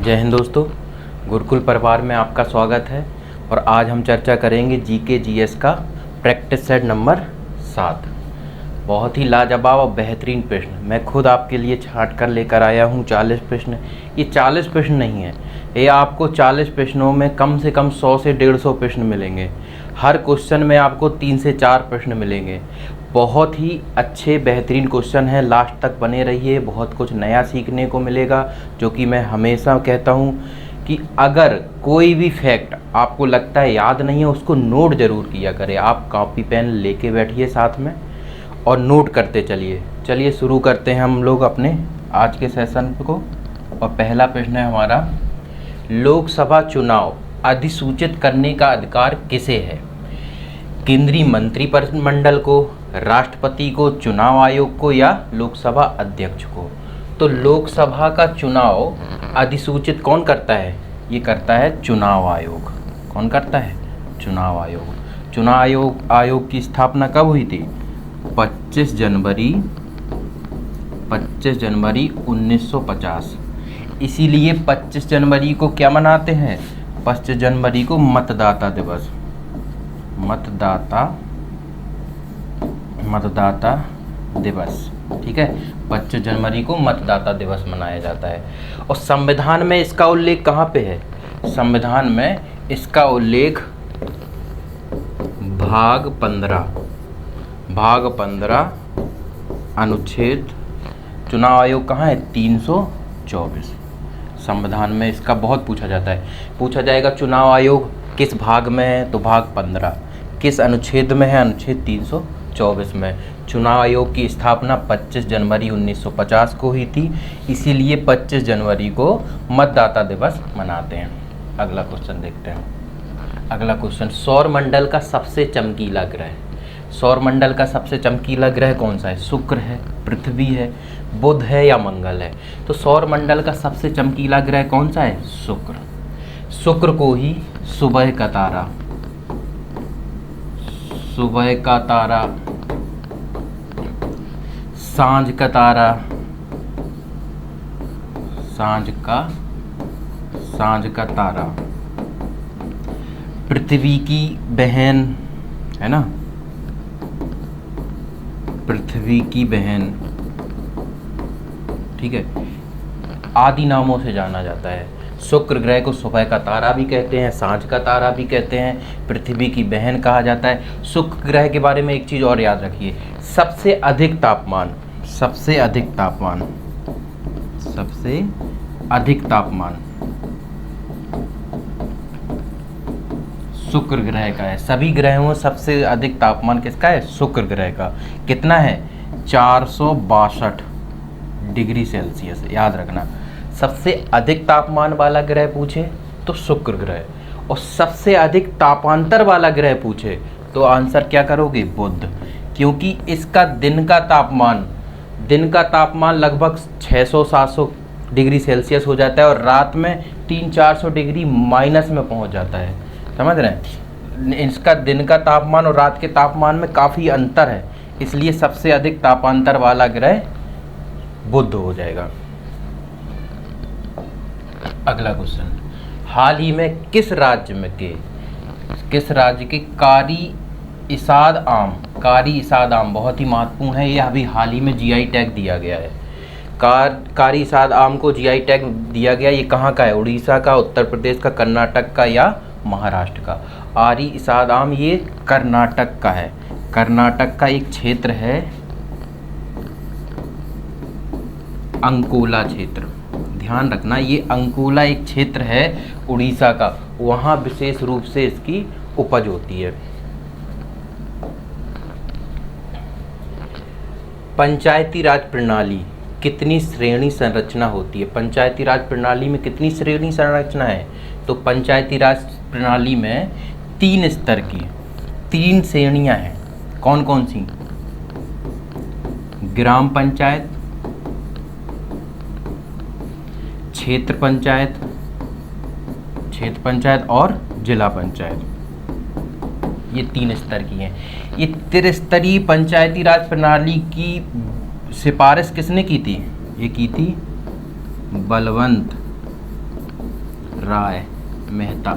जय हिंद दोस्तों, गुरुकुल परिवार में आपका स्वागत है। और आज हम चर्चा करेंगे जीके जीएस का प्रैक्टिस सेट नंबर 7। बहुत ही लाजवाब और बेहतरीन प्रश्न मैं खुद आपके लिए छांट कर लेकर आया हूँ। 40 प्रश्न। ये 40 प्रश्न नहीं है, ये आपको 40 प्रश्नों में कम से कम 100 से 150 प्रश्न मिलेंगे। हर क्वेश्चन में आपको 3 से 4 प्रश्न मिलेंगे। बहुत ही अच्छे बेहतरीन क्वेश्चन है, लास्ट तक बने रहिए, बहुत कुछ नया सीखने को मिलेगा। जो कि मैं हमेशा कहता हूँ कि अगर कोई भी फैक्ट आपको लगता है याद नहीं है, उसको नोट ज़रूर किया करें। आप कॉपी पेन लेके बैठिए साथ में और नोट करते चलिए। चलिए शुरू करते हैं हम लोग अपने आज के सेशन को। और पहला प्रश्न है हमारा, लोकसभा चुनाव अधिसूचित करने का अधिकार किसे है? केंद्रीय मंत्रिमंडल को, राष्ट्रपति को, चुनाव आयोग को या लोकसभा अध्यक्ष को? तो लोकसभा का चुनाव अधिसूचित कौन करता है? ये करता है चुनाव आयोग। कौन करता है? चुनाव आयोग। चुनाव आयोग की स्थापना कब हुई थी? 25 जनवरी 1950। इसीलिए 25 जनवरी को क्या मनाते हैं? 25 जनवरी को मतदाता दिवस। मतदाता दिवस, ठीक है। 25 जनवरी को मतदाता दिवस मनाया जाता है। और संविधान में इसका उल्लेख कहाँ पे है? संविधान में इसका उल्लेख भाग 15 अनुच्छेद, चुनाव आयोग कहाँ है? 324। संविधान में इसका बहुत पूछा जाता है, पूछा जाएगा चुनाव आयोग किस भाग में है? तो भाग 15। किस अनुच्छेद में है? अनुच्छेद 324 में। चुनाव आयोग की स्थापना 25 जनवरी 1950 को हुई थी, इसीलिए 25 जनवरी को मतदाता दिवस मनाते हैं। अगला क्वेश्चन देखते हैं। अगला क्वेश्चन, सौर मंडल का सबसे चमकीला ग्रह। सौर मंडल का सबसे चमकीला ग्रह कौन सा है? शुक्र है, पृथ्वी है, बुध है या मंगल है? तो सौर मंडल का सबसे चमकीला ग्रह कौन सा है? शुक्र। शुक्र को ही सुबह का तारा, सांझ का तारा, पृथ्वी की बहन है ना, पृथ्वी की बहन, ठीक है, आदि नामों से जाना जाता है। शुक्र ग्रह को सुबह का तारा भी कहते हैं, सांझ का तारा भी कहते हैं, पृथ्वी की बहन कहा जाता है। शुक्र ग्रह के बारे में एक चीज़ और याद रखिए, सबसे अधिक तापमान शुक्र ग्रह का है। सभी ग्रहों में सबसे अधिक तापमान किसका है? शुक्र ग्रह का। कितना है? 462 डिग्री सेल्सियस। याद रखना, सबसे अधिक तापमान वाला ग्रह पूछे तो शुक्र ग्रह, और सबसे अधिक तापांतर वाला ग्रह पूछे तो आंसर क्या करोगे? बुध। क्योंकि इसका दिन का तापमान लगभग 600-700 डिग्री सेल्सियस हो जाता है और रात में 300-400 डिग्री माइनस में पहुंच जाता है। समझ रहे हैं? इसका दिन का तापमान और रात के तापमान में काफ़ी अंतर है, इसलिए सबसे अधिक तापांतर वाला ग्रह बुध हो जाएगा। अगला क्वेश्चन, हाल ही में किस राज्य के कारी इसाद आम बहुत ही महत्वपूर्ण है, ये अभी हाल ही में जीआई टैग दिया गया है। कारी इसाद आम को जीआई टैग दिया गया। ये कहाँ का है? उड़ीसा का, उत्तर प्रदेश का, कर्नाटक का या महाराष्ट्र का? आरी इसाद आम ये कर्नाटक का है। कर्नाटक का एक क्षेत्र है अंकोला क्षेत्र। ध्यान रखना, ये अंकोला एक क्षेत्र है उड़ीसा का, वहाँ विशेष रूप से इसकी उपज होती है। पंचायती राज प्रणाली कितनी श्रेणी संरचना होती है? पंचायती राज प्रणाली में कितनी श्रेणी संरचना है? तो पंचायती राज प्रणाली में 3 स्तर की 3 श्रेणियां हैं। कौन कौन सी? ग्राम पंचायत, क्षेत्र पंचायत और जिला पंचायत। ये 3 स्तर की हैं। ये त्रिस्तरीय पंचायती राज प्रणाली की सिफारिश किसने की थी? ये की थी बलवंत राय मेहता,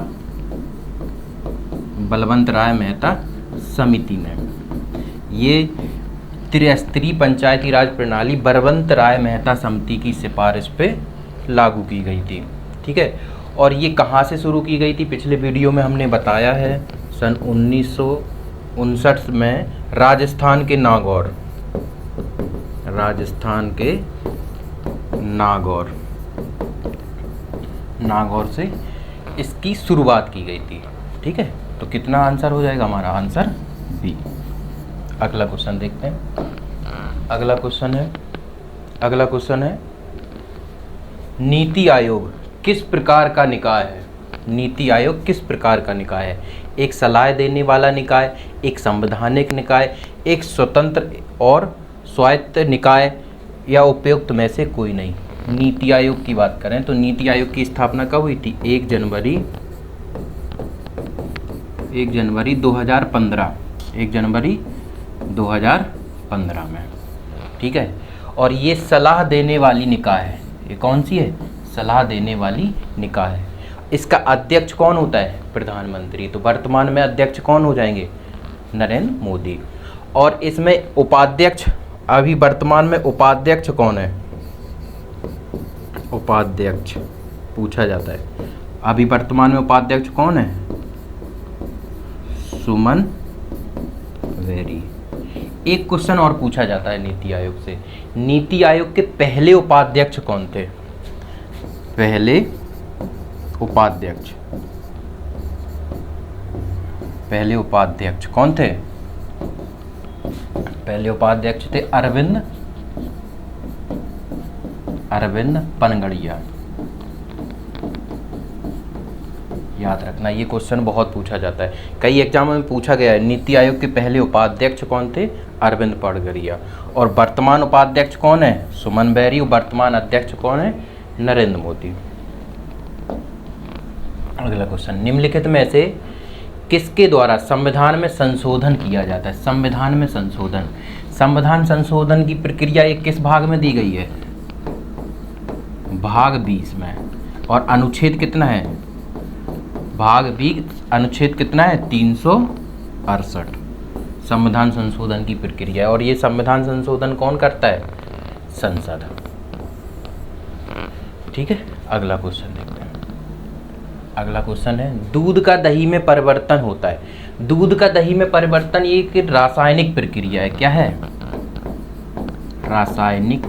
बलवंत राय मेहता समिति ने ये त्रिस्तरीय पंचायती राज प्रणाली बलवंत राय मेहता समिति की सिफारिश पे लागू की गई थी। ठीक है, और ये कहाँ से शुरू की गई थी? पिछले वीडियो में हमने बताया है, सन 1959 में राजस्थान के नागौर, राजस्थान के नागौर से इसकी शुरुआत की गई थी। ठीक है, तो कितना आंसर हो जाएगा हमारा? Answer B. अगला क्वेश्चन देखते हैं। अगला क्वेश्चन है नीति आयोग किस प्रकार का निकाय है? नीति आयोग किस प्रकार का निकाय है? एक सलाह देने वाला निकाय, एक संवैधानिक निकाय, एक स्वतंत्र और स्वायत्त निकाय, या उपयुक्त में से कोई नहीं। नीति आयोग की बात करें तो नीति आयोग की स्थापना कब हुई थी? 1 जनवरी 2015, 1 जनवरी 2015 में। ठीक है, और ये सलाह देने वाली निकाय है। ये कौन सी है? सलाह देने वाली निकाय है। इसका अध्यक्ष कौन होता है? प्रधानमंत्री। तो वर्तमान में अध्यक्ष कौन हो जाएंगे? नरेंद्र मोदी। और इसमें उपाध्यक्ष, अभी वर्तमान में उपाध्यक्ष कौन है? उपाध्यक्ष पूछा जाता है, अभी वर्तमान में उपाध्यक्ष कौन है? सुमन वेरी। एक क्वेश्चन और पूछा जाता है नीति आयोग से, नीति आयोग के पहले उपाध्यक्ष कौन थे? पहले उपाध्यक्ष कौन थे? पहले उपाध्यक्ष थे अरविंद पनगड़िया। याद रखना, ये क्वेश्चन बहुत पूछा जाता है, कई एग्जामों में पूछा गया है। नीति आयोग के पहले उपाध्यक्ष कौन थे? अरविंद पनगड़िया। और वर्तमान उपाध्यक्ष कौन है? सुमन बेरी। वर्तमान अध्यक्ष कौन है? नरेंद्र मोदी। अगला क्वेश्चन, निम्नलिखित में से किसके द्वारा संविधान में संशोधन किया जाता है? संविधान में संशोधन, संविधान संशोधन की प्रक्रिया एक किस भाग में दी गई है? भाग 20 में। और अनुच्छेद कितना है? भाग 20 अनुच्छेद कितना है? 368। संविधान संशोधन की प्रक्रिया, और ये संविधान संशोधन कौन करता है? संसद। ठीक है, अगला क्वेश्चन देखते हैं। अगला क्वेश्चन है, दूध का दही में परिवर्तन होता है। दूध का दही में परिवर्तन ये एक रासायनिक प्रक्रिया है। क्या है? रासायनिक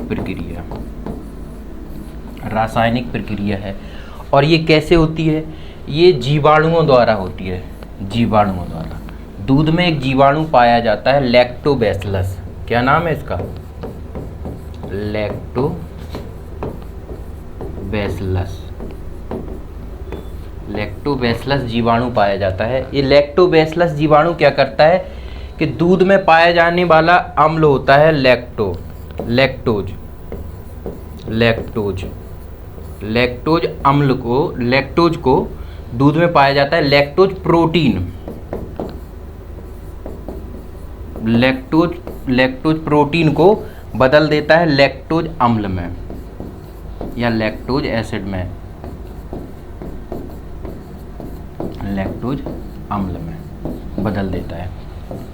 प्रक्रिया है। और ये कैसे होती है? ये जीवाणुओं द्वारा होती है, जीवाणुओं द्वारा। दूध में एक जीवाणु पाया जाता है, लैक्टोबैसिलस। क्या नाम है इसका? लैक्टोबैसिलस जीवाणु पाया जाता है। ये लैक्टोबैसिलस जीवाणु क्या करता है कि दूध में पाया जाने वाला अम्ल होता है लैक्टोज अम्ल को, लैक्टोज को दूध में पाया जाता है। लैक्टोज प्रोटीन को बदल देता है लैक्टोज अम्ल में या लैक्टोज एसिड में, लैक्टोज अम्ल में बदल देता है।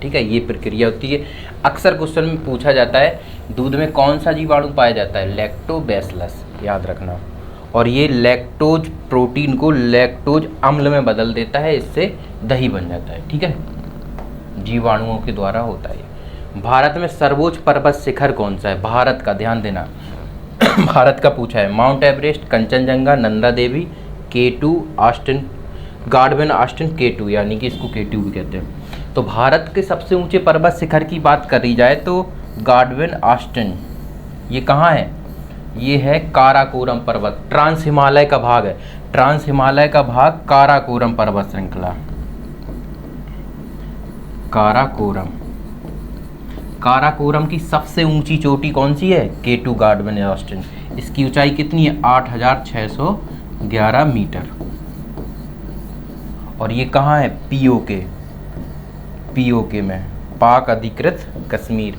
ठीक है, ये प्रक्रिया होती है। अक्सर क्वेश्चन में पूछा जाता है दूध में कौन सा जीवाणु पाया जाता है? लैक्टोबैसिलस, याद रखना। और ये लैक्टोज प्रोटीन को लैक्टोज अम्ल में बदल देता है, इससे दही बन जाता है। ठीक है, जीवाणुओं के द्वारा होता है। भारत में सर्वोच्च पर्वत शिखर कौन सा है? भारत का, ध्यान देना भारत का पूछा है। Mount Everest, Kanchenjunga, Nanda Devi, K2 Austin, Godwin Austin K2, यानी कि इसको K2 भी कहते हैं। तो भारत के सबसे ऊंचे पर्वत शिखर की बात करी जाए तो गार्डविन ऑस्टिन, ये कहाँ है? ये है काराकोरम पर्वत, ट्रांस हिमालय का भाग है। ट्रांस हिमालय का भाग काराकोरम पर्वत श्रृंखला। काराकोरम की सबसे ऊंची चोटी कौन सी है? K2 Godwin Austin. इसकी ऊंचाई कितनी है? 8611 मीटर। और ये कहाँ है? पीओके में, पाक अधिकृत कश्मीर।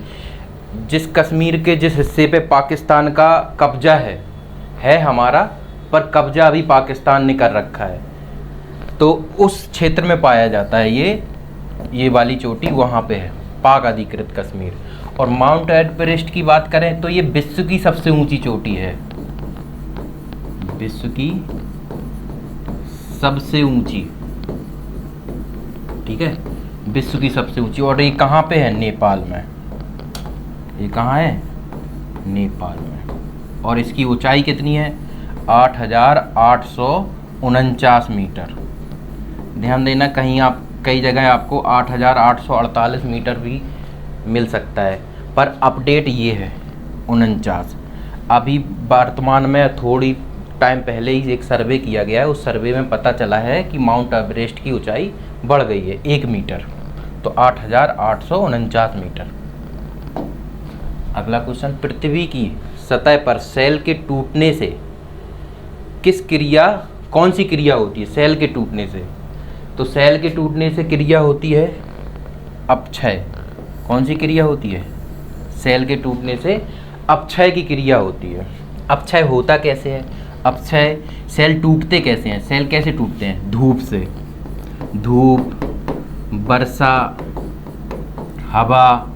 जिस कश्मीर के जिस हिस्से पे पाकिस्तान का कब्जा है हमारा पर कब्जा अभी पाकिस्तान ने कर रखा है, तो उस क्षेत्र में पाया जाता है ये वाली चोटी वहाँ पे है, पाक अधिकृत कश्मीर। और माउंट एवरेस्ट की बात करें तो ये विश्व की सबसे ऊंची चोटी है, विश्व की सबसे ऊंची, ठीक है, विश्व की सबसे ऊंची। और ये कहाँ पे है? नेपाल में। ये कहाँ है? नेपाल में। और इसकी ऊंचाई कितनी है? 8,849 मीटर। ध्यान देना, कई जगह आपको 8,848 मीटर भी मिल सकता है, पर अपडेट ये है 49। अभी वर्तमान में थोड़ी टाइम पहले ही एक सर्वे किया गया है, उस सर्वे में पता चला है कि माउंट एवरेस्ट की ऊंचाई बढ़ गई है 1 मीटर, तो 8,849 मीटर। अगला क्वेश्चन, पृथ्वी की सतह पर सेल के टूटने से कौन सी क्रिया होती है? सेल के टूटने से, तो सेल के टूटने से क्रिया होती है अपक्षय। कौन सी क्रिया होती है? सेल के टूटने से अपक्षय की क्रिया होती है। अपक्षय होता कैसे है? अपक्षय, सेल टूटते कैसे हैं? सेल कैसे टूटते हैं? धूप से, धूप, वर्षा, हवा,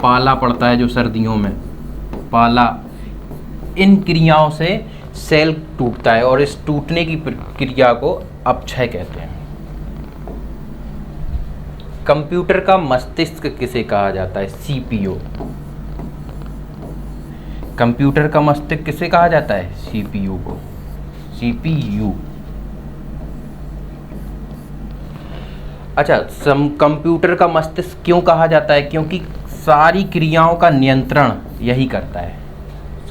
पाला पड़ता है जो सर्दियों में, पाला, इन क्रियाओं से सेल टूटता है और इस टूटने की क्रिया को अपक्षय कहते हैं। कंप्यूटर का मस्तिष्क किसे कहा जाता है? सीपीयू। कंप्यूटर का मस्तिष्क किसे कहा जाता है? सीपीयू को, सीपीयू। अच्छा, कंप्यूटर का मस्तिष्क क्यों कहा जाता है? क्योंकि सारी क्रियाओं का नियंत्रण यही करता है,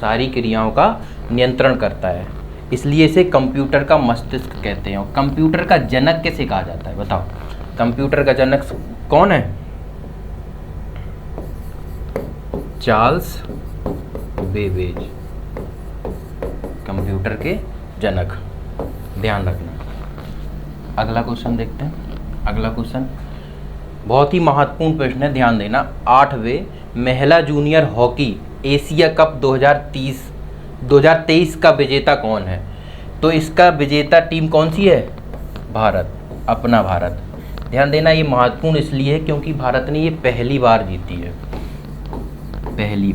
सारी क्रियाओं का नियंत्रण करता है, इसलिए इसे कंप्यूटर का मस्तिष्क कहते हैं। और कंप्यूटर का जनक किसे कहा जाता है? बताओ, कंप्यूटर का जनक कौन है? चार्ल्स बेबेज, कंप्यूटर के जनक, ध्यान रखना। अगला क्वेश्चन देखते हैं। अगला क्वेश्चन बहुत ही महत्वपूर्ण प्रश्न है, ध्यान देना। 8वें महिला जूनियर हॉकी एशिया कप 2023 का विजेता कौन है? तो इसका विजेता टीम कौन सी है? भारत, अपना भारत। ध्यान देना, ये महत्वपूर्ण इसलिए है क्योंकि भारत ने ये पहली बार जीती है, पहली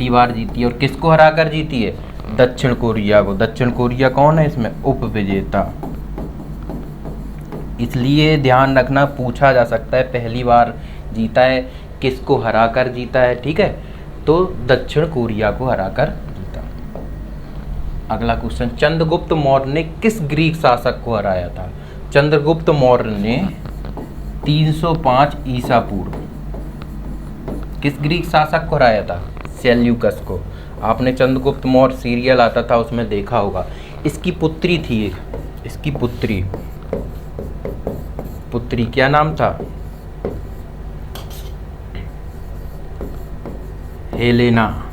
बार जीती है। और किसको हराकर जीती है? दक्षिण कोरिया को। दक्षिण कोरिया कौन है इसमें? उप विजेता। इसलिए ध्यान रखना, पूछा जा सकता है पहली बार जीता है, किसको हराकर जीता है, ठीक है, तो दक्षिण कोरिया को हराकर जीता। अगला क्वेश्चन, चंद्रगुप्त मौर्य ने किस ग्रीक शासक को हराया था? चंद्रगुप्त मौर्य ने 305 ईसा पूर्व किस ग्रीक शासक को हराया था? सेल्यूकस को। आपने चंद्रगुप्त मौर्य सीरियल आता था उसमें देखा होगा। इसकी पुत्री थी एक, इसकी पुत्री क्या नाम था? हेलेना।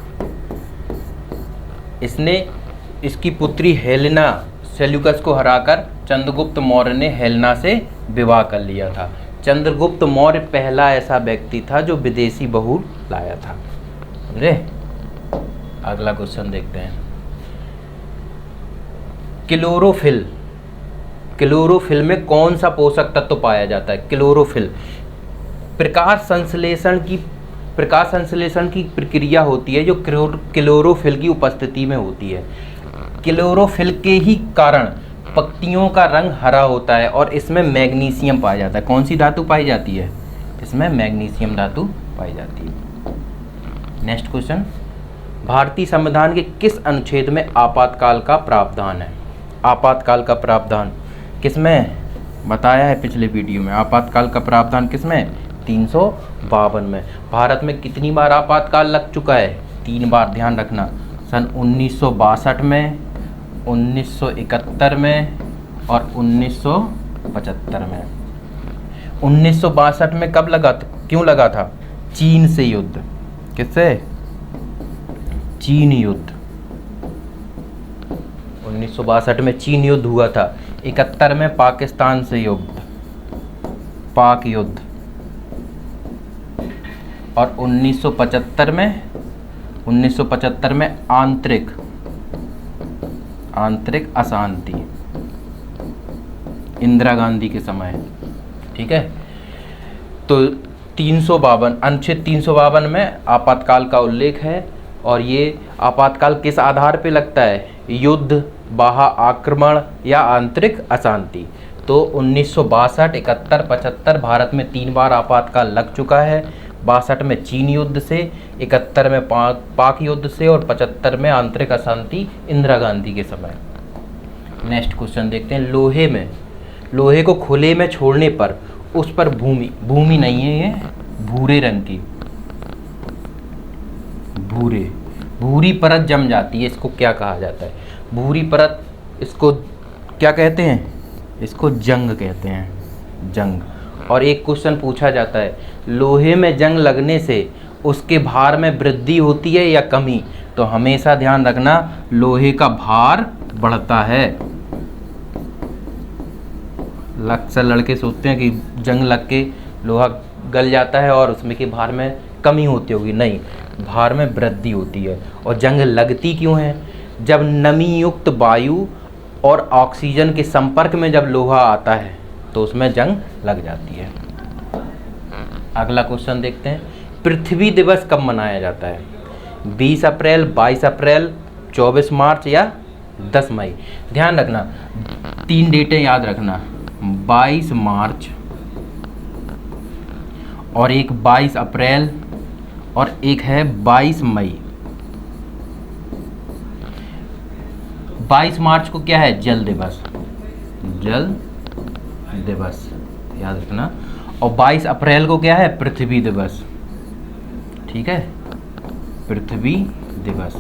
इसकी पुत्री हेलेना सेल्यूकस को हराकर चंद्रगुप्त मौर्य ने हेलेना से विवाह कर लिया था। चंद्रगुप्त मौर्य पहला ऐसा व्यक्ति था जो विदेशी बहू लाया था। समझे? अगला क्वेश्चन देखते हैं। क्लोरोफिल में कौन सा पोषक तत्व पाया जाता है? क्लोरोफिल प्रकाश संश्लेषण की प्रक्रिया होती है जो क्लोरोफिल की उपस्थिति में होती है। क्लोरोफिल के ही कारण पत्तियों का रंग हरा होता है और इसमें मैग्नीशियम पाया जाता है। कौन सी धातु पाई जाती है? इसमें मैग्नीशियम धातु पाई जाती है। नेक्स्ट क्वेश्चन, भारतीय संविधान के किस अनुच्छेद में आपातकाल का प्रावधान है? आपातकाल का प्रावधान किसमें बताया है पिछले वीडियो में? आपातकाल का प्रावधान किसमें? 352 में। भारत में कितनी बार आपातकाल लग चुका है? 3 बार। ध्यान रखना, सन 1962 में, 1971 में और 1975 में। 1962 में कब लगा था? क्यों लगा था? चीन से युद्ध। किससे? चीन युद्ध। 1962 में चीन युद्ध हुआ था। 71 में पाकिस्तान से युद्ध, पाक युद्ध। और 1975 में आंतरिक आंतरिक अशांति, इंदिरा गांधी के समय। ठीक है, तो 352 अनुच्छेद 352 में आपातकाल का उल्लेख है। और ये आपातकाल किस आधार पे लगता है? युद्ध, बाह्य आक्रमण या आंतरिक अशांति। तो 1962, 71, 75 भारत में 3 बार आपातकाल लग चुका है। 62 में चीन युद्ध से, 71 में पाक युद्ध से और 75 में आंतरिक अशांति इंदिरा गांधी के समय। नेक्स्ट क्वेश्चन देखते हैं। लोहे को खुले में छोड़ने पर उस पर भूमि नहीं है, ये भूरे रंग की भूरी परत जम जाती है। इसको क्या कहा जाता है? भूरी परत। इसको क्या कहते हैं? इसको जंग कहते हैं, जंग। और एक क्वेश्चन पूछा जाता है, लोहे में जंग लगने से उसके भार में वृद्धि होती है या कमी? तो हमेशा ध्यान रखना, लोहे का भार बढ़ता है। अक्सर लड़के सोचते हैं कि जंग लग के लोहा गल जाता है और उसमें के भार में कमी होती होगी। नहीं, भार में वृद्धि होती है। और जंग लगती क्यों है? जब नमी युक्त वायु और ऑक्सीजन के संपर्क में जब लोहा आता है तो उसमें जंग लग जाती है। अगला क्वेश्चन देखते हैं। पृथ्वी दिवस कब मनाया जाता है? 20 अप्रैल, 22 अप्रैल, 24 मार्च या 10 मई? ध्यान रखना, 3 डेटें याद रखना, 22 मार्च और एक 22 अप्रैल और एक है 22 मई। 22 मार्च को क्या है? जल दिवस, जल दिवस याद रखना। और 22 अप्रैल को क्या है? पृथ्वी दिवस। ठीक है, पृथ्वी दिवस।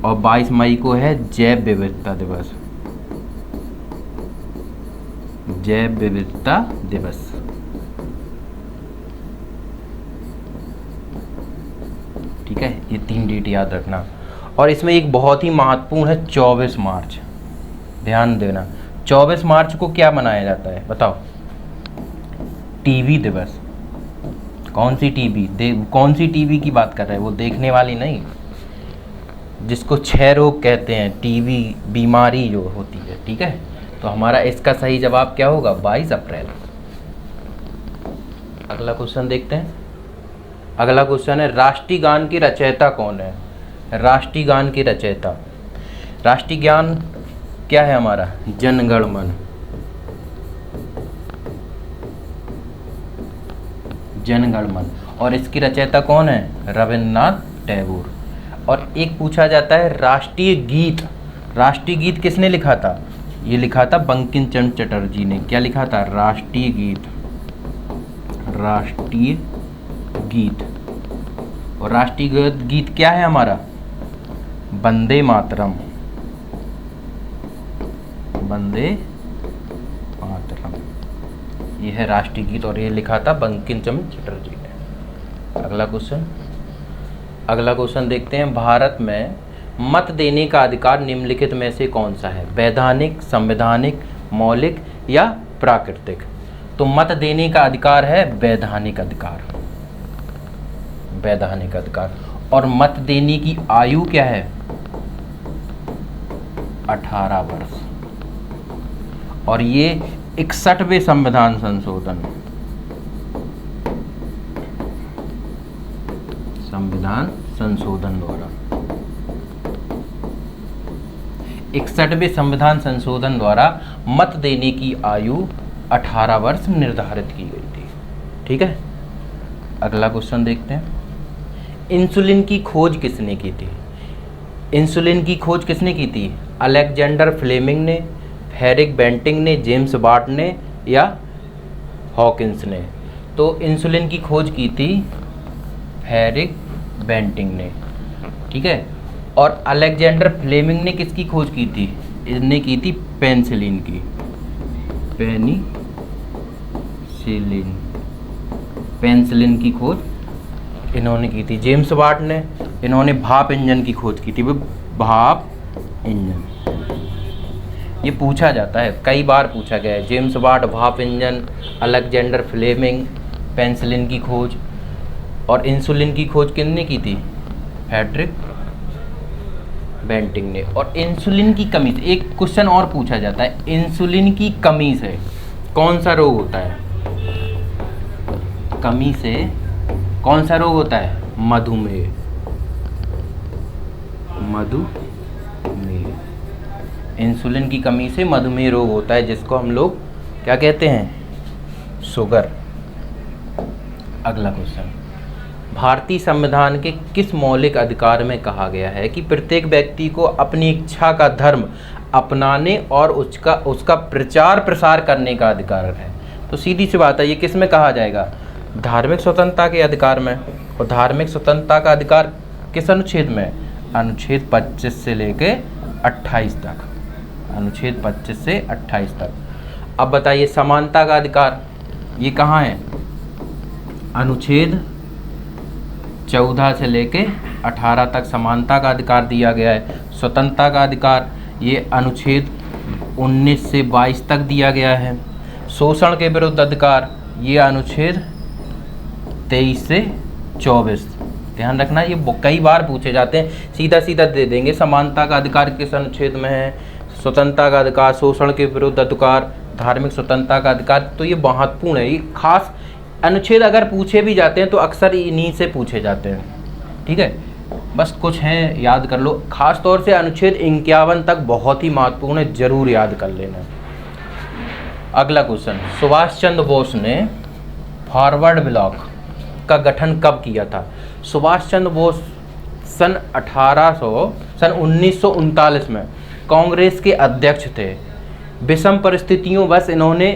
और 22 मई को है जैव विविधता दिवस, जैव विविधता दिवस। ठीक है, ये 3 डेट याद रखना। और इसमें एक बहुत ही महत्वपूर्ण है 24 मार्च, ध्यान देना। 24 मार्च को क्या मनाया जाता है बताओ? टीबी दिवस। कौन सी टीबी? कौन सी टीबी की बात कर रहे हैं? वो देखने वाली नहीं, जिसको क्षय रोग कहते हैं, टीबी बीमारी जो होती है। ठीक है, तो हमारा इसका सही जवाब क्या होगा? 22 अप्रैल। अगला क्वेश्चन देखते हैं। अगला क्वेश्चन है, राष्ट्रीय गान की रचयिता कौन है? राष्ट्रीय गान की रचयिता, राष्ट्रीय गान क्या है हमारा? जन गण मन, जन गण मन। और इसकी रचयिता कौन है? रविन्द्रनाथ टैगोर। और एक पूछा जाता है राष्ट्रीय गीत, राष्ट्रीय गीत किसने लिखा था? ये लिखा था बंकिम चंद्र चटर्जी ने। क्या लिखा था? राष्ट्रीय गीत, राष्ट्रीय गीत। और राष्ट्रीय गीत क्या है हमारा? वंदे मातरम, वंदे मातरम, ये है राष्ट्रीय गीत। और ये लिखा था बंकिम चंद्र चटर्जी ने। अगला क्वेश्चन, अगला क्वेश्चन देखते हैं। भारत में मत देने का अधिकार निम्नलिखित में से कौन सा है? वैधानिक, संवैधानिक, मौलिक या प्राकृतिक? तो मत देने का अधिकार है वैधानिक अधिकार, वैधानिक अधिकार। और मत देने की आयु क्या है? 18 वर्ष। और ये 61वें संविधान संशोधन, संविधान संशोधन द्वारा, 61वें संविधान संशोधन द्वारा मत देने की आयु 18 वर्ष निर्धारित की गई थी। ठीक है, अगला क्वेश्चन देखते हैं। इंसुलिन की खोज किसने की थी? इंसुलिन की खोज किसने की थी? अलेक्जेंडर फ्लेमिंग ने, फेरिक बेंटिंग ने, जेम्स वाट ने या हॉकिंस ने? तो इंसुलिन की खोज की थी फेरिक बेंटिंग ने। ठीक है, और अलेक्जेंडर फ्लेमिंग ने किसकी खोज की थी? इसने की थी पेनिसिलिन की, पेनिसिलिन, पेनिसिलिन की खोज इन्होंने की थी। जेम्स वाट ने, इन्होंने भाप इंजन की खोज की थी, वो भाप इंजन। ये पूछा जाता है, कई बार पूछा गया है। जेम्स वाट, भाप इंजन, अलेक्जेंडर फ्लेमिंग, पेनिसिलिन की खोज। और इंसुलिन की खोज किसने की थी? फेडरिक बेंटिंग ने। और इंसुलिन की कमी से एक क्वेश्चन और पूछा जाता है, इंसुलिन की कमी से कौन सा रोग होता है? कमी से कौन सा रोग होता है? मधुमेह। मधुमेह, इंसुलिन की कमी से मधुमेह रोग होता है, जिसको हम लोग क्या कहते हैं? शुगर। अगला क्वेश्चन, भारतीय संविधान के किस मौलिक अधिकार में कहा गया है कि प्रत्येक व्यक्ति को अपनी इच्छा का धर्म अपनाने और उसका प्रचार प्रसार करने का अधिकार है? तो सीधी सी बात है, ये किस में कहा जाएगा? धार्मिक स्वतंत्रता के अधिकार में। और धार्मिक स्वतंत्रता का अधिकार किस अनुच्छेद में? अनुच्छेद 25 से लेके 28 तक। अनुच्छेद 25 से 28 तक। अब बताइए समानता का अधिकार ये कहाँ है? अनुच्छेद 14 से लेके 18 तक समानता का अधिकार दिया गया है। स्वतंत्रता का अधिकार ये अनुच्छेद 19 से 22 तक दिया गया है। शोषण के विरुद्ध अधिकार ये अनुच्छेद 23 से 24। ध्यान रखना, ये कई बार पूछे जाते हैं, सीधा सीधा दे देंगे। समानता का अधिकार किस अनुच्छेद में है? स्वतंत्रता का अधिकार, शोषण के विरुद्ध अधिकार, धार्मिक स्वतंत्रता का अधिकार। तो ये महत्वपूर्ण है, ये खास अनुच्छेद अगर पूछे भी जाते हैं तो अक्सर इन्हीं से पूछे जाते हैं। ठीक है, बस कुछ हैं याद कर लो। खास तौर से अनुच्छेद 51 तक बहुत ही महत्वपूर्ण है, जरूर याद कर लेना। अगला क्वेश्चन, सुभाष चंद्र बोस ने फॉरवर्ड ब्लॉक का गठन कब किया था? सुभाष चंद्र बोस सन 1939 में कांग्रेस के अध्यक्ष थे। विषम परिस्थितियों बस इन्होंने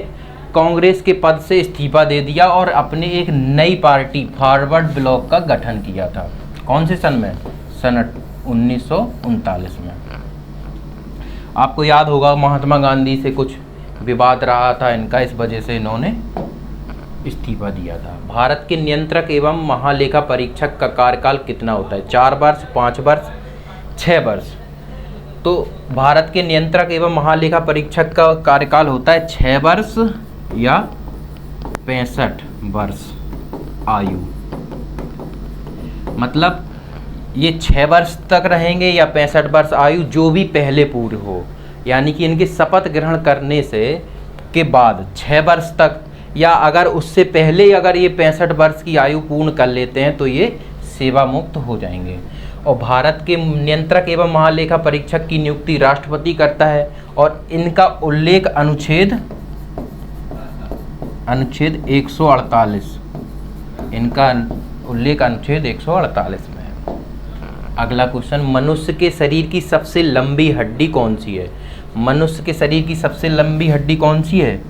कांग्रेस के पद से इस्तीफा दे दिया और अपने एक नई पार्टी फॉरवर्ड ब्लॉक का गठन किया था। कौन से सन में? सन 1939 में। आपको याद होगा महात्मा गांधी से कुछ विवाद रहा था इनका, इस वजह से इन्होंने इस्तीफा दिया था। भारत के नियंत्रक एवं महालेखा परीक्षक का कार्यकाल कितना होता है? 4 वर्ष, 5 वर्ष, 6 वर्ष। तो भारत के नियंत्रक एवं महालेखा परीक्षक का कार्यकाल होता है 6 वर्ष या 65 वर्ष आयु। मतलब ये 6 वर्ष तक रहेंगे या 65 वर्ष आयु, जो भी पहले पूरी हो। यानी कि इनके शपथ ग्रहण करने से के बाद 6 वर्ष तक, या अगर उससे पहले अगर ये 65 वर्ष की आयु पूर्ण कर लेते हैं तो ये सेवा मुक्त हो जाएंगे। और भारत के नियंत्रक एवं महालेखा परीक्षक की नियुक्ति राष्ट्रपति करता है और इनका उल्लेख अनुच्छेद 148, इनका उल्लेख अनुच्छेद 148 में है। अगला क्वेश्चन, मनुष्य के शरीर की सबसे लंबी हड्डी कौन सी है? मनुष्य के शरीर की सबसे लंबी हड्डी कौन सी है?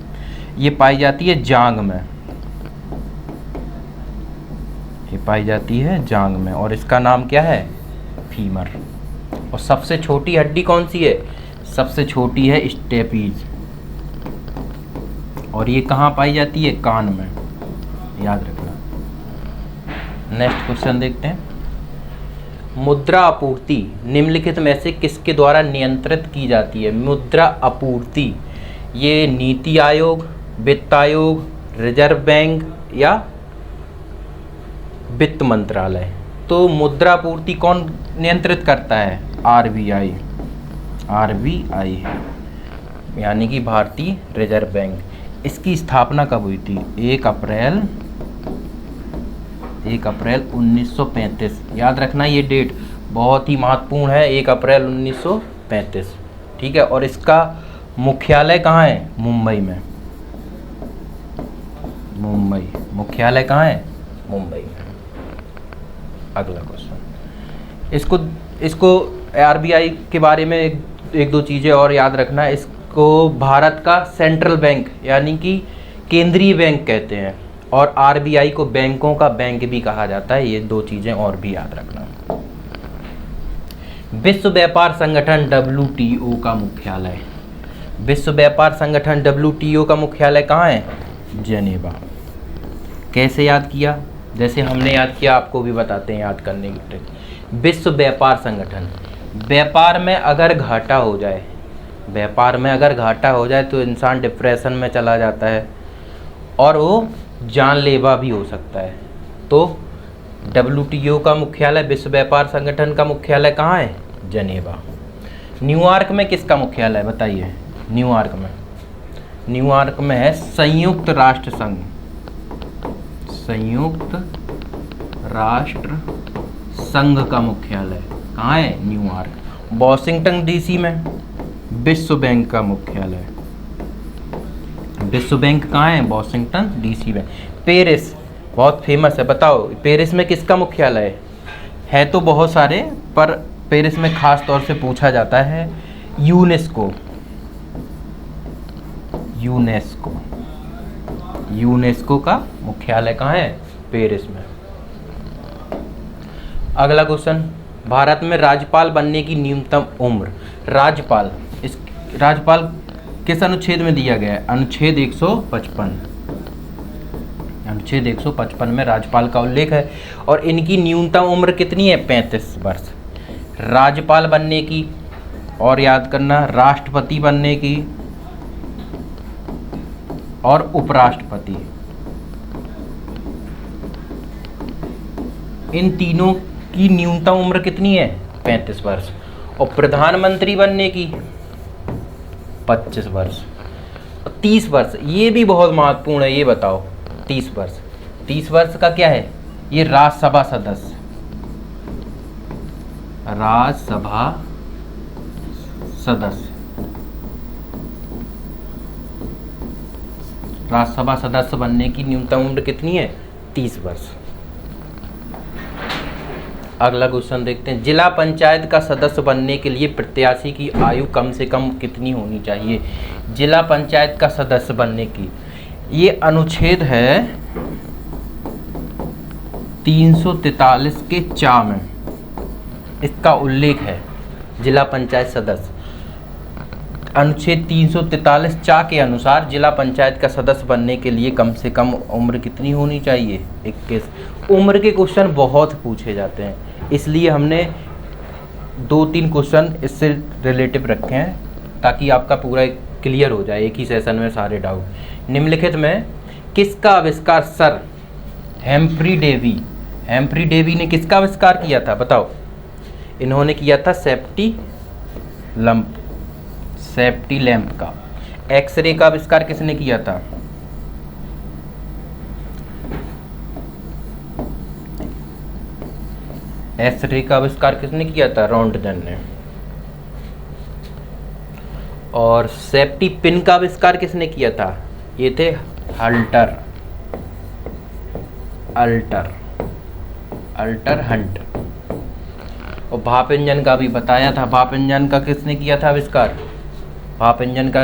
ये पाई जाती है जांघ में। ये पाई जाती है जांघ में और इसका नाम क्या है? फीमर। और सबसे छोटी हड्डी कौन सी है? सबसे छोटी है स्टेपीज। और ये कहाँ पाई जाती है? कान में, याद रखना। नेक्स्ट क्वेश्चन देखते हैं, मुद्रा आपूर्ति निम्नलिखित में से किसके द्वारा नियंत्रित की जाती है? मुद्रा आपूर्ति ये नीति आयोग, वित्त आयोग, रिजर्व बैंक या वित्त मंत्रालय। तो मुद्रा आपूर्ति कौन नियंत्रित करता है? आरबीआई। आरबीआई यानी कि भारतीय रिजर्व बैंक। इसकी स्थापना कब हुई थी? 1 अप्रैल 1935। याद रखना, ये डेट बहुत ही महत्वपूर्ण है, 1 अप्रैल 1935। ठीक है, और इसका मुख्यालय कहाँ है? मुंबई में। मुंबई मुख्यालय कहाँ है? मुंबई में। अगला क्वेश्चन, इसको आरबीआई के बारे में एक दो चीज़ें और याद रखना। इसको भारत का सेंट्रल बैंक यानी कि केंद्रीय बैंक कहते हैं और आरबीआई को बैंकों का बैंक भी कहा जाता है। ये 2 चीज़ें और भी याद रखना। विश्व व्यापार संगठन WTO का मुख्यालय। विश्व व्यापार संगठन WTO का मुख्यालय कहाँ है? जेनेवा। कैसे याद किया? जैसे हमने याद किया आपको भी बताते हैं याद करने की ट्रिक। विश्व व्यापार संगठन, व्यापार में अगर घाटा हो जाए, व्यापार में अगर घाटा हो जाए तो इंसान डिप्रेशन में चला जाता है और वो जानलेवा भी हो सकता है। तो WTO का मुख्यालय, विश्व व्यापार संगठन का मुख्यालय कहाँ है? जनेवा। न्यूयॉर्क में किसका मुख्यालय है बताइए? न्यूयॉर्क में है संयुक्त राष्ट्र संघ, संयुक्त राष्ट्र संघ का मुख्यालय कहाँ है? न्यूयॉर्क। वॉशिंगटन डीसी में विश्व बैंक का मुख्यालय, विश्व बैंक कहाँ है? वॉशिंगटन डीसी में। पेरिस बहुत फेमस है, बताओ पेरिस में किसका मुख्यालय है? तो बहुत सारे, पर पेरिस में खास तौर से पूछा जाता है यूनेस्को, यूनेस्को का मुख्यालय कहाँ है? पेरिस में। अगला क्वेश्चन, भारत में राज्यपाल बनने की न्यूनतम उम्र, राज्यपाल किस अनुच्छेद में दिया गया है? अनुच्छेद 155, अनुच्छेद 155 में राज्यपाल का उल्लेख है। और इनकी न्यूनतम उम्र कितनी है? 35 वर्ष राज्यपाल बनने की। और याद करना, राष्ट्रपति बनने की और उपराष्ट्रपति, इन तीनों की न्यूनतम उम्र कितनी है? 35 वर्ष। और प्रधानमंत्री बनने की 25 वर्ष। 30 वर्ष, ये भी बहुत महत्वपूर्ण है, ये बताओ 30 वर्ष। 30 वर्ष का क्या है? ये राज्यसभा सदस्य, राज्यसभा सदस्य, राज्यसभा सदस्य बनने की न्यूनतम उम्र कितनी है? 30 वर्ष। अगला क्वेश्चन देखते हैं, जिला पंचायत का सदस्य बनने के लिए प्रत्याशी की आयु कम से कम कितनी होनी चाहिए? जिला पंचायत का सदस्य बनने की, ये अनुच्छेद है 343 के चा में इसका उल्लेख है। जिला पंचायत सदस्य, अनुच्छेद 343 चा के अनुसार जिला पंचायत का सदस्य बनने के लिए कम से कम उम्र कितनी होनी चाहिए? 21। उम्र के क्वेश्चन बहुत पूछे जाते हैं, इसलिए हमने 2-3 क्वेश्चन इससे रिलेटिव रखे हैं ताकि आपका पूरा क्लियर हो जाए एक ही सेशन में सारे डाउट। निम्नलिखित में किसका आविष्कार सर हेम्फ्री डेवी ने किसका आविष्कार किया था? बताओ। इन्होंने किया था सेफ्टी लैंप का। एक्सरे का आविष्कार किसने किया था? एक्सरे का आविष्कार किसने किया था? रॉन्टगन ने। और सेफ्टी पिन का आविष्कार किसने किया था? ये थे अल्टर हंट। और भाप इंजन का भी बताया था, भाप इंजन का किसने किया था आविष्कार? भाप इंजन का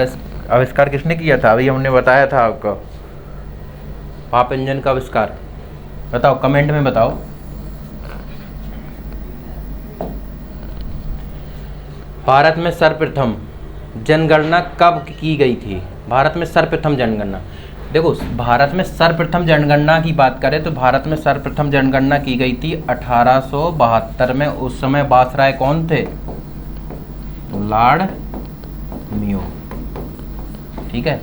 आविष्कार किसने किया था? अभी हमने बताया था आपको भाप इंजन का आविष्कार। बताओ, कमेंट में बताओ। भारत में सर्वप्रथम जनगणना कब की गई थी? भारत में सर्वप्रथम जनगणना, देखो भारत में सर्वप्रथम जनगणना की बात करें तो भारत में सर्वप्रथम जनगणना की गई थी 1872 में। उस समय वायसराय कौन थे? Lord Mayo. ठीक है,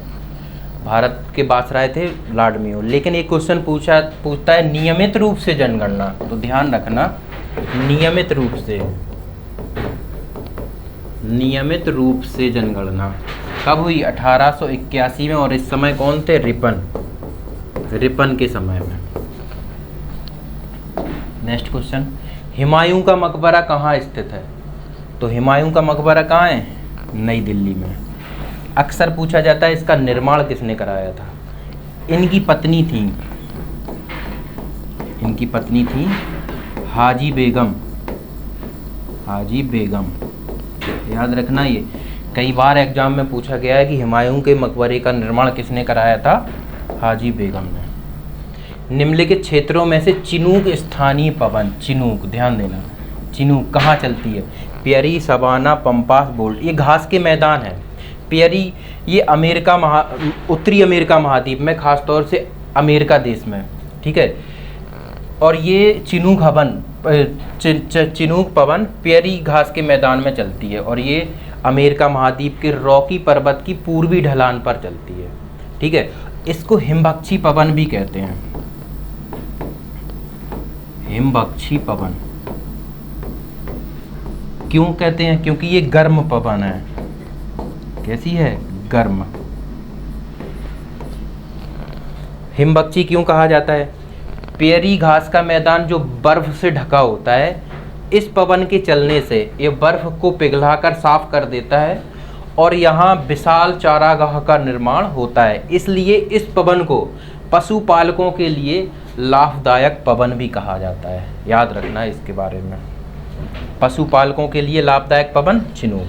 भारत के वायसराय थे लॉर्ड मेयो। लेकिन एक क्वेश्चन पूछता है नियमित रूप से जनगणना, तो ध्यान रखना नियमित रूप से जनगणना कब हुई? 1881 में। और इस समय कौन थे? रिपन के समय में। नेक्स्ट क्वेश्चन, हुमायूं का मकबरा कहाँ स्थित है? तो हुमायूं का मकबरा कहाँ है? नई दिल्ली में। अक्सर पूछा जाता है इसका निर्माण किसने कराया था? इनकी पत्नी थी हाजी बेगम। याद रखना, ये कई बार एग्जाम में पूछा गया है कि हुमायूं के मकबरे का निर्माण किसने कराया था? हाजी बेगम ने। निम्नलिखित क्षेत्रों में से चिनूक स्थानीय पवन, चिनूक ध्यान देना, चिनूक कहाँ चलती है? पियरी, सवाना, पंपास, बोल्ट, ये घास के मैदान है। पियरी ये उत्तरी अमेरिका महाद्वीप में, खास तौर से अमेरिका देश में, ठीक है। और ये चिनूक पवन पियरी घास के मैदान में चलती है और ये अमेरिका महाद्वीप के रॉकी पर्वत की पूर्वी ढलान पर चलती है, ठीक है। इसको हिमबख्शी पवन भी कहते हैं, हिमबख्शी पवन। क्यों कहते हैं? क्योंकि ये गर्म पवन है। कैसी है? गर्म। हिमबख्शी क्यों कहा जाता है? पेरी घास का मैदान जो बर्फ से ढका होता है, इस पवन के चलने से ये बर्फ को पिघलाकर साफ कर देता है और यहाँ विशाल चारागाह का निर्माण होता है। इसलिए इस पवन को पशुपालकों के लिए लाभदायक पवन भी कहा जाता है। याद रखना इसके बारे में। पशुपालकों के लिए लाभदायक पवन चिनूक।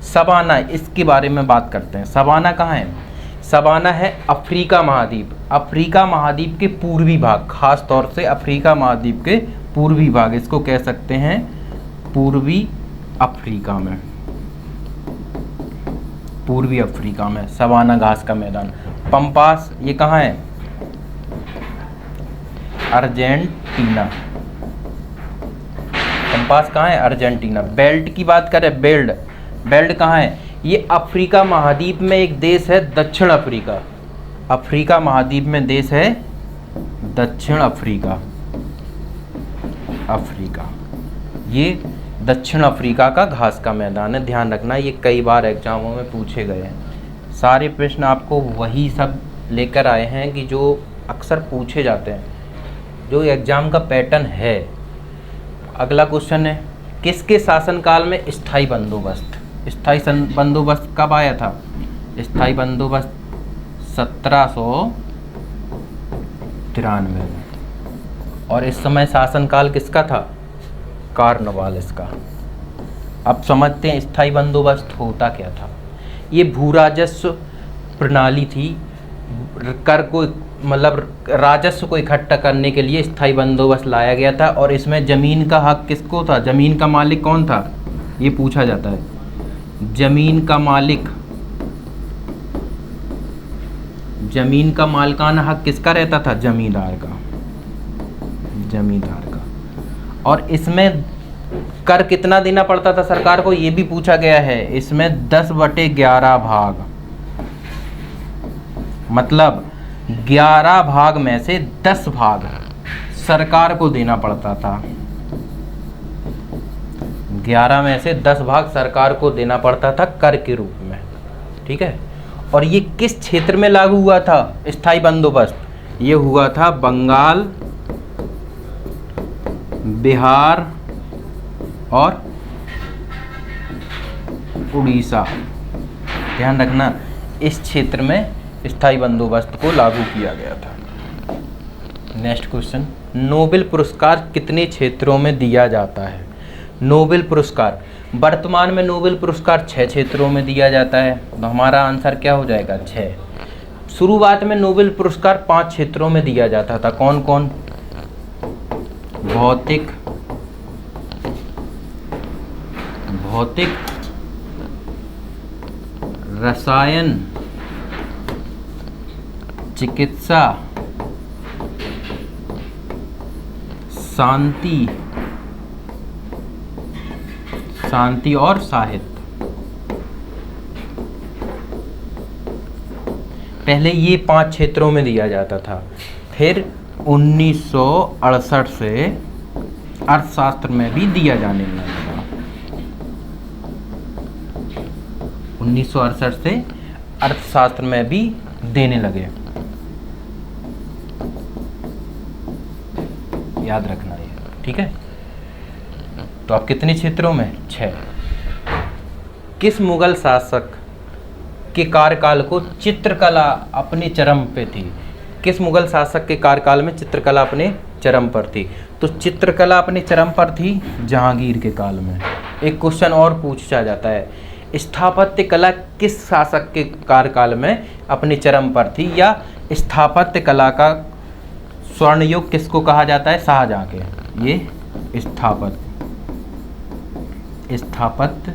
सवाना, इसके बारे में बात करते हैं। सवाना कहाँ है? सवाना है अफ्रीका महाद्वीप। अफ्रीका महाद्वीप के पूर्वी भाग, खास तौर से अफ्रीका महाद्वीप के पूर्वी भाग, इसको कह सकते हैं पूर्वी अफ्रीका में। पूर्वी अफ्रीका में सवाना घास का मैदान। पंपास, ये कहाँ है? अर्जेंटीना। पंपास कहाँ है? अर्जेंटीना। बेल्ट की बात करें, बेल्ट कहाँ है? ये अफ्रीका महाद्वीप में एक देश है, दक्षिण अफ्रीका। अफ्रीका महाद्वीप में देश है दक्षिण अफ्रीका। ये दक्षिण अफ्रीका का घास का मैदान है। ध्यान रखना, ये कई बार एग्जामों में पूछे गए हैं। सारे प्रश्न आपको वही सब लेकर आए हैं कि जो अक्सर पूछे जाते हैं, जो एग्जाम का पैटर्न है। अगला क्वेश्चन है, किसके शासनकाल में स्थायी बंदोबस्त? स्थायी बंदोबस्त कब आया था? स्थायी बंदोबस्त 1793 में। और इस समय शासनकाल किसका था? कॉर्नवालिस का। अब समझते हैं स्थायी बंदोबस्त होता क्या था। ये भू राजस्व प्रणाली थी। कर को मतलब राजस्व को इकट्ठा करने के लिए स्थायी बंदोबस्त लाया गया था। और इसमें ज़मीन का हक किसको था? ज़मीन का मालिक कौन था? ये पूछा जाता है। ज़मीन का मालिकाना हक किसका रहता था? जमींदार का। और इसमें कर कितना देना पड़ता था सरकार को? ये भी पूछा गया है। इसमें 10/11 भाग, मतलब 11 भाग में से 10 भाग सरकार को देना पड़ता था। 11 में से 10 भाग सरकार को देना पड़ता था कर के रूप में। ठीक है। और ये किस क्षेत्र में लागू हुआ था स्थायी बंदोबस्त? ये हुआ था बंगाल, बिहार और उड़ीसा। ध्यान रखना, इस क्षेत्र में स्थायी बंदोबस्त को लागू किया गया था। नेक्स्ट क्वेश्चन, नोबेल पुरस्कार कितने क्षेत्रों में दिया जाता है? नोबेल पुरस्कार वर्तमान में नोबेल पुरस्कार 6 क्षेत्रों में दिया जाता है। तो हमारा आंसर क्या हो जाएगा? 6। शुरुआत में नोबेल पुरस्कार 5 क्षेत्रों में दिया जाता था। कौन कौन? भौतिक, रसायन, चिकित्सा, शांति और साहित्य। पहले ये 5 क्षेत्रों में दिया जाता था। फिर 1968 से अर्थशास्त्र में भी दिया जाने लगा। 1968 से अर्थशास्त्र में भी देने लगे। याद रखना ये, ठीक है। तो अब कितने क्षेत्रों में? 6। किस मुगल शासक के कार्यकाल को चित्रकला अपने चरम पे थी? किस मुगल शासक के कार्यकाल में चित्रकला अपने चरम पर थी? तो चित्रकला अपने चरम पर थी जहांगीर के काल में। एक क्वेश्चन और पूछा जाता है, स्थापत्य कला किस शासक के कार्यकाल में अपने चरम पर थी? या स्थापत्य कला का स्वर्ण युग किसको कहा जाता है? शाहजहां के। ये स्थापत्य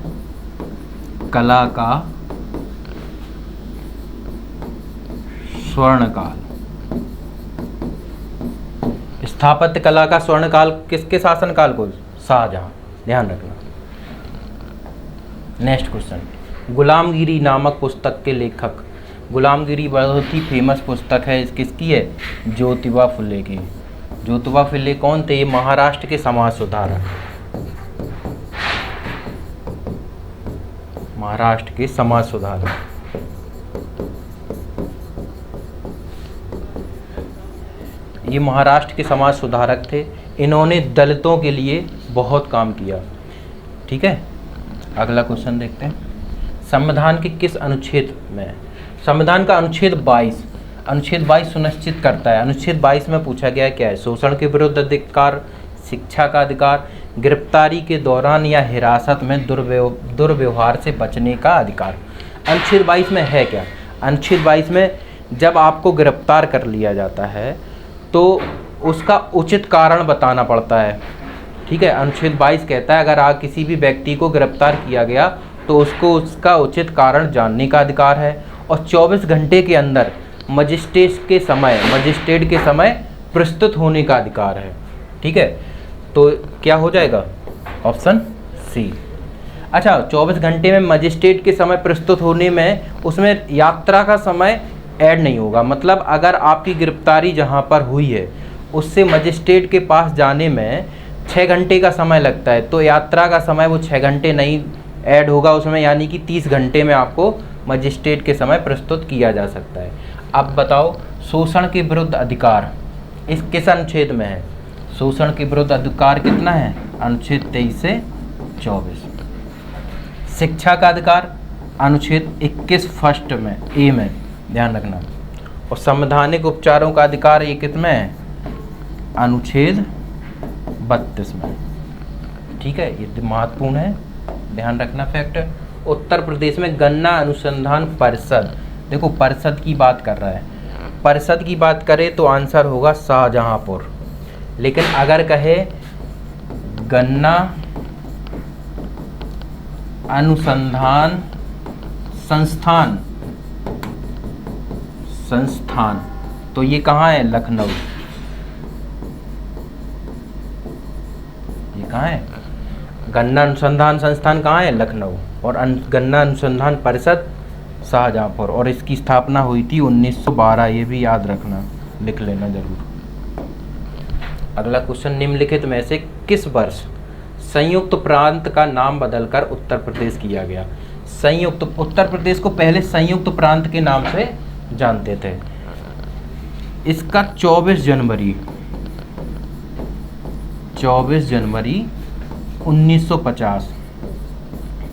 कला का स्वर्णकाल। स्थापत्य कला का स्वर्णकाल किसके शासनकाल को? शाहजहां। ध्यान रखना। नेक्स्ट क्वेश्चन, गुलामगिरी नामक पुस्तक के लेखक। गुलामगिरी बहुत ही फेमस पुस्तक है। किसकी है? ज्योतिबा फुले की। ज्योतिबा फुले कौन थे? ये महाराष्ट्र के समाज सुधारक। महाराष्ट्र के समाज सुधारक। ये महाराष्ट्र के समाज सुधारक थे, इन्होंने दलितों के लिए बहुत काम किया। ठीक है, अगला क्वेश्चन देखते हैं। संविधान के किस अनुच्छेद में? संविधान का अनुच्छेद 22, अनुच्छेद 22 सुनिश्चित करता है। अनुच्छेद 22 में पूछा गया है क्या है? शोषण के विरुद्ध अधिकार, शिक्षा का अधिकार, गिरफ्तारी के दौरान या हिरासत में दुर्व्यवहार से बचने का अधिकार। अनुच्छेद 22 में है क्या? अनुच्छेद 22 में जब आपको गिरफ्तार कर लिया जाता है तो उसका उचित कारण बताना पड़ता है। ठीक है, अनुच्छेद 22 कहता है अगर आप किसी भी व्यक्ति को गिरफ्तार किया गया तो उसको उसका उचित कारण जानने का अधिकार है, और 24 घंटे के अंदर मजिस्ट्रेट के समय प्रस्तुत होने का अधिकार है। ठीक है, तो क्या हो जाएगा? Option C. अच्छा, 24 घंटे में मजिस्ट्रेट के समय प्रस्तुत होने में उसमें यात्रा का समय ऐड नहीं होगा। मतलब अगर आपकी गिरफ्तारी जहां पर हुई है उससे मजिस्ट्रेट के पास जाने में 6 घंटे का समय लगता है, तो यात्रा का समय वो 6 घंटे नहीं ऐड होगा उसमें, यानी कि 30 घंटे में आपको मजिस्ट्रेट के समय प्रस्तुत किया जा सकता है। अब बताओ, शोषण के विरुद्ध अधिकार इस किस अनुच्छेद में है? शोषण के विरुद्ध अधिकार कितना है? अनुच्छेद 23 से 24। शिक्षा का अधिकार अनुच्छेद 21 फर्स्ट में, ए में, ध्यान रखना। और संवैधानिक उपचारों का अधिकार ये कितने है? अनुच्छेद 32 में। ठीक है, ये महत्वपूर्ण है, ध्यान रखना फैक्ट। उत्तर प्रदेश में गन्ना अनुसंधान परिषद, देखो परिषद की बात कर रहा है, परिषद की बात करें तो आंसर होगा शाहजहांपुर। लेकिन अगर कहे गन्ना अनुसंधान संस्थान तो ये कहाँ है? लखनऊ। ये कहाँ है? गन्ना अनुसंधान संस्थान कहाँ है? लखनऊ। और गन्ना अनुसंधान परिषद शाहजहांपुर, और इसकी स्थापना हुई थी 1912। ये भी याद रखना, लिख लेना जरूर। अगला क्वेश्चन, निम्नलिखित में से किस वर्ष संयुक्त प्रांत का नाम बदलकर उत्तर प्रदेश किया गया? संयुक्त, उत्तर प्रदेश को पहले संयुक्त प्रांत के नाम से जानते थे। इसका 24 जनवरी 1950,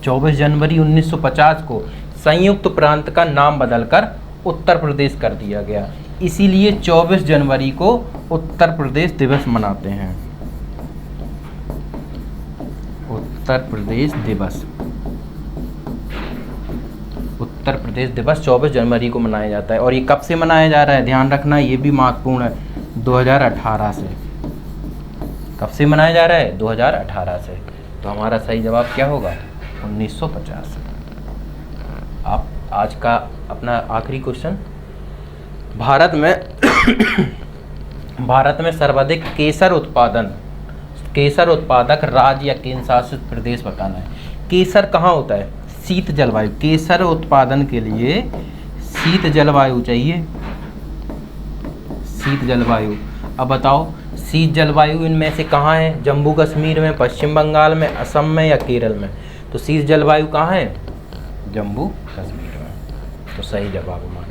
24 जनवरी 1950 को संयुक्त प्रांत का नाम बदलकर उत्तर प्रदेश कर दिया गया। इसीलिए 24 जनवरी को उत्तर प्रदेश दिवस मनाते हैं। उत्तर प्रदेश दिवस, उत्तर प्रदेश दिवस 24 जनवरी को मनाया जाता है। और ये कब से मनाया जा रहा है? ध्यान रखना, ये भी महत्वपूर्ण है, 2018 से। कब से मनाया जा रहा है? 2018 से। तो हमारा सही जवाब क्या होगा? 1950। आप आज का अपना आखिरी क्वेश्चन, भारत में सर्वाधिक केसर उत्पादक राज्य या केंद्र शासित प्रदेश बताना है। केसर कहाँ होता है? शीत जलवायु। केसर उत्पादन के लिए शीत जलवायु चाहिए, शीत जलवायु। अब बताओ, शीत जलवायु इनमें से कहाँ है? जम्मू कश्मीर में, पश्चिम बंगाल में, असम में या केरल में? तो शीत जलवायु कहाँ है? जम्मू कश्मीर में। तो सही जवाब हमारा।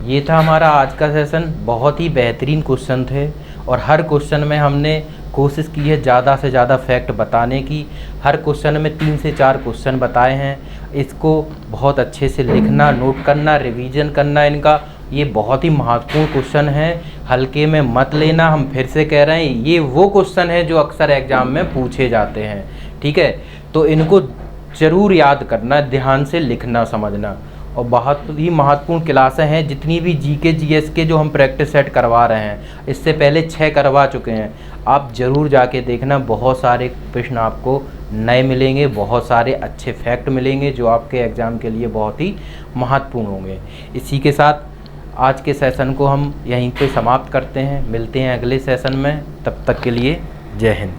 ये था हमारा आज का सेशन। बहुत ही बेहतरीन क्वेश्चन थे, और हर क्वेश्चन में हमने कोशिश की है ज़्यादा से ज़्यादा फैक्ट बताने की। हर क्वेश्चन में 3 से 4 क्वेश्चन बताए हैं। इसको बहुत अच्छे से लिखना, नोट करना, रिवीजन करना इनका। ये बहुत ही महत्वपूर्ण क्वेश्चन है, हल्के में मत लेना। हम फिर से कह रहे हैं, ये वो क्वेश्चन है जो अक्सर एग्जाम में पूछे जाते हैं। ठीक है, तो इनको ज़रूर याद करना, ध्यान से लिखना, समझना। और बहुत ही महत्वपूर्ण क्लासें हैं। जितनी भी जीके जीएस के जो हम प्रैक्टिस सेट करवा रहे हैं, इससे पहले 6 करवा चुके हैं। आप ज़रूर जाके देखना, बहुत सारे प्रश्न आपको नए मिलेंगे, बहुत सारे अच्छे फैक्ट मिलेंगे जो आपके एग्ज़ाम के लिए बहुत ही महत्वपूर्ण होंगे। इसी के साथ आज के सेशन को हम यहीं पे समाप्त करते हैं। मिलते हैं अगले सेशन में, तब तक के लिए जय हिंद।